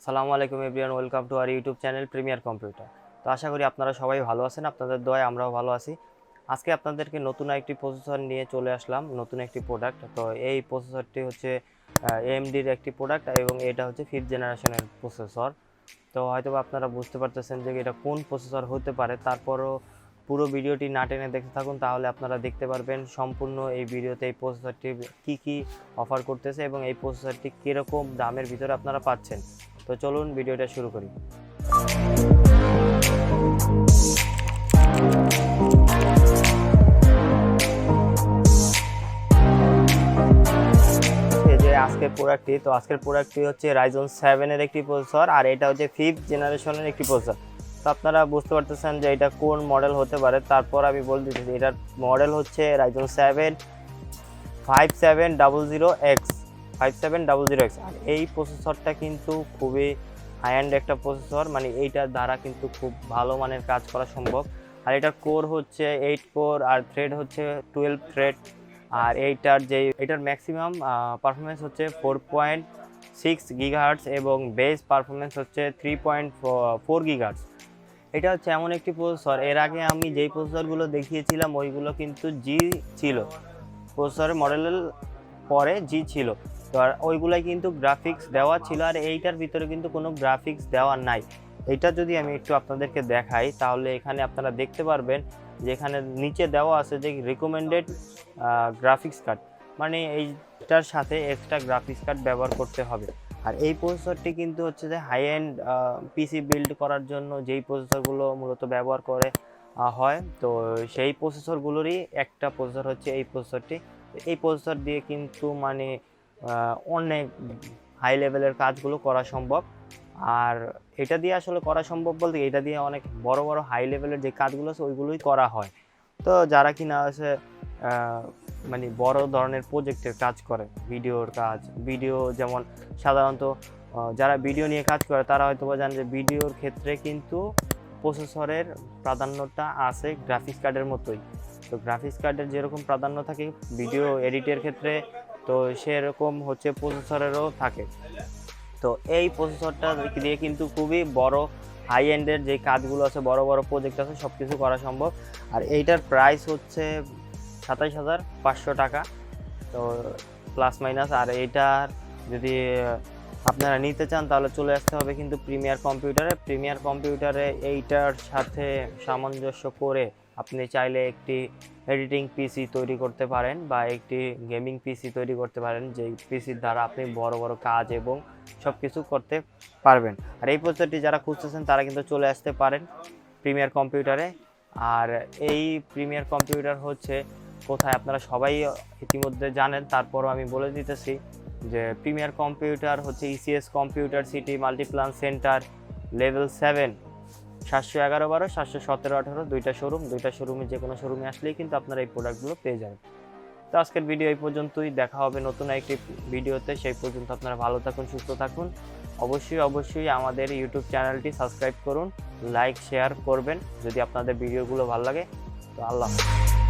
আসসালামু আলাইকুম everyone, welcome to our YouTube channel premier computer. তো আশা করি আপনারা সবাই ভালো আছেন, আপনাদের দোয়ায় আমরাও ভালো আছি। আজকে আপনাদেরকে নতুন একটি প্রসেসর নিয়ে চলে আসলাম, নতুন একটি প্রোডাক্ট। তো এই প্রসেসরটি হচ্ছে AMDর একটি প্রোডাক্ট এবং এটা হচ্ছে 5th জেনারেশনের প্রসেসর। তো হয়তো আপনারা বুঝতে পারতেছেন যে এটা কোন প্রসেসর হতে পারে, তারপরও পুরো ভিডিওটি না টেনে দেখতে থাকুন, তাহলে আপনারা দেখতে পারবেন সম্পূর্ণ এই ভিডিওতে এই প্রসেসরটি কী অফার করতেছে এবং এই প্রসেসরটি কীরকম দামের ভিতরে আপনারা পাচ্ছেন। তো চলুন ভিডিওটা শুরু করি। আজকের প্রোডাক্টটি হচ্ছে Ryzen 7 এর একটি প্রসেসর, আর এটা হচ্ছে 5th জেনারেশনের একটি প্রসেসর। তো আপনারা বুঝতে পারতেছেন যে এটা কোন মডেল হতে পারে, তারপর আমি বলে দিচ্ছি এটার মডেল হচ্ছে Ryzen 7 5700X। আর এই প্রসেসরটা কিন্তু খুবই হাই এন্ড একটা প্রসেসর, মানে এইটার দ্বারা কিন্তু খুব ভালো মানের কাজ করা সম্ভব। আর এটার কোর হচ্ছে 8 কোর আর থ্রেড হচ্ছে 12 থ্রেড। আর এইটার ম্যাক্সিমাম পারফরমেন্স হচ্ছে 4.6 গিগাহার্টজ এবং বেস পারফরমেন্স হচ্ছে 3.4 গিগাহার্টজ। এটা হচ্ছে এমন একটি প্রসেসর, এর আগে আমি যেই প্রসেসরগুলো দেখিয়েছিলাম ওইগুলো কিন্তু জি ছিল, প্রসেসরের মডেলের পরে জি ছিল। তো আর ওইগুলাই কিন্তু গ্রাফিক্স দেওয়া ছিল, আর এইটার ভিতরে কিন্তু কোনো গ্রাফিক্স দেওয়া নাই। এইটা যদি আমি একটু আপনাদেরকে দেখাই তাহলে এখানে আপনারা দেখতে পারবেন যে এখানে নিচে দেওয়া আছে যে রিকমেন্ডেড গ্রাফিক্স কার্ড, মানে এইটার সাথে এক্সট্রা গ্রাফিক্স কার্ড ব্যবহার করতে হবে। আর এই প্রসেসরটি কিন্তু হচ্ছে যে হাই এন্ড পিসি বিল্ড করার জন্য যেই প্রসেসরগুলো মূলত ব্যবহার করে হয়, তো সেই প্রসেসরগুলোরই একটা প্রসেসর হচ্ছে এই প্রসেসরটি। এই প্রসেসর দিয়ে কিন্তু মানে অনেক হাই লেভেলের কাজগুলো করা সম্ভব। আর এটা দিয়ে আসলে করা সম্ভব বলতে এটা দিয়ে অনেক বড় বড় হাই লেভেলের যে কাজগুলো আছে ওইগুলোই করা হয়। তো যারা কিনা আছে মানে বড় ধরনের প্রজেক্টের কাজ করে, ভিডিও যেমন সাধারণত যারা ভিডিও নিয়ে কাজ করে তারা হয়তো জানেন যে ভিডিওর ক্ষেত্রে কিন্তু প্রসেসরের প্রাধান্যটা আছে গ্রাফিক্স কার্ডের মতোই। তো গ্রাফিক্স কার্ডের যেরকম প্রাধান্য থাকে ভিডিও এডিটের ক্ষেত্রে, তো সেরকম হচ্ছে প্রসেসরেরও থাকে। তো এই প্রসেসরটা দিয়ে কিন্তু খুবই বড় হাই এন্ডের যে কাজগুলো আছে, বড় বড় প্রজেক্ট আছে, সব কিছু করা সম্ভব। আর এইটার প্রাইস হচ্ছে 27,500 টাকা, তো প্লাস মাইনাস। আর এইটার যদি আপনারা নিতে চান তাহলে চলে আসতে হবে কিন্তু প্রিমিয়ার কম্পিউটারে এইটার সাথে সামঞ্জস্য করে আপনি চাইলে একটি এডিটিং পিসি তৈরি করতে পারেন বা একটি গেমিং পিসি তৈরি করতে পারেন, যেই পিসির দ্বারা আপনি বড় বড় কাজ এবং সব কিছু করতে পারবেন। আর এই প্রসেসরটি যারা খুঁজতেছেন তারা কিন্তু চলে আসতে পারেন প্রিমিয়ার কম্পিউটারে। আর এই প্রিমিয়ার কম্পিউটার হচ্ছে কোথায় আপনারা সবাই ইতিমধ্যে জানেন, তারপরও আমি বলে দিতেছি যে প্রিমিয়ার কম্পিউটার হচ্ছে ECS computer city, Multiplan centre, level 7, 711-12, 717-18 দুইটা শোরুমে যে কোনো শোরুমে আসলেই কিন্তু আপনারা এই প্রোডাক্টগুলো পেয়ে যাবেন। তো আজকের ভিডিও এই পর্যন্তই, দেখা হবে নতুন একটি ভিডিওতে। সেই পর্যন্ত আপনারা ভালো থাকুন, সুস্থ থাকুন। অবশ্যই আমাদের ইউটিউব চ্যানেলটি সাবস্ক্রাইব করুন, লাইক শেয়ার করবেন যদি আপনাদের ভিডিওগুলো ভালো লাগে। তো আল্লাহ হাফেজ।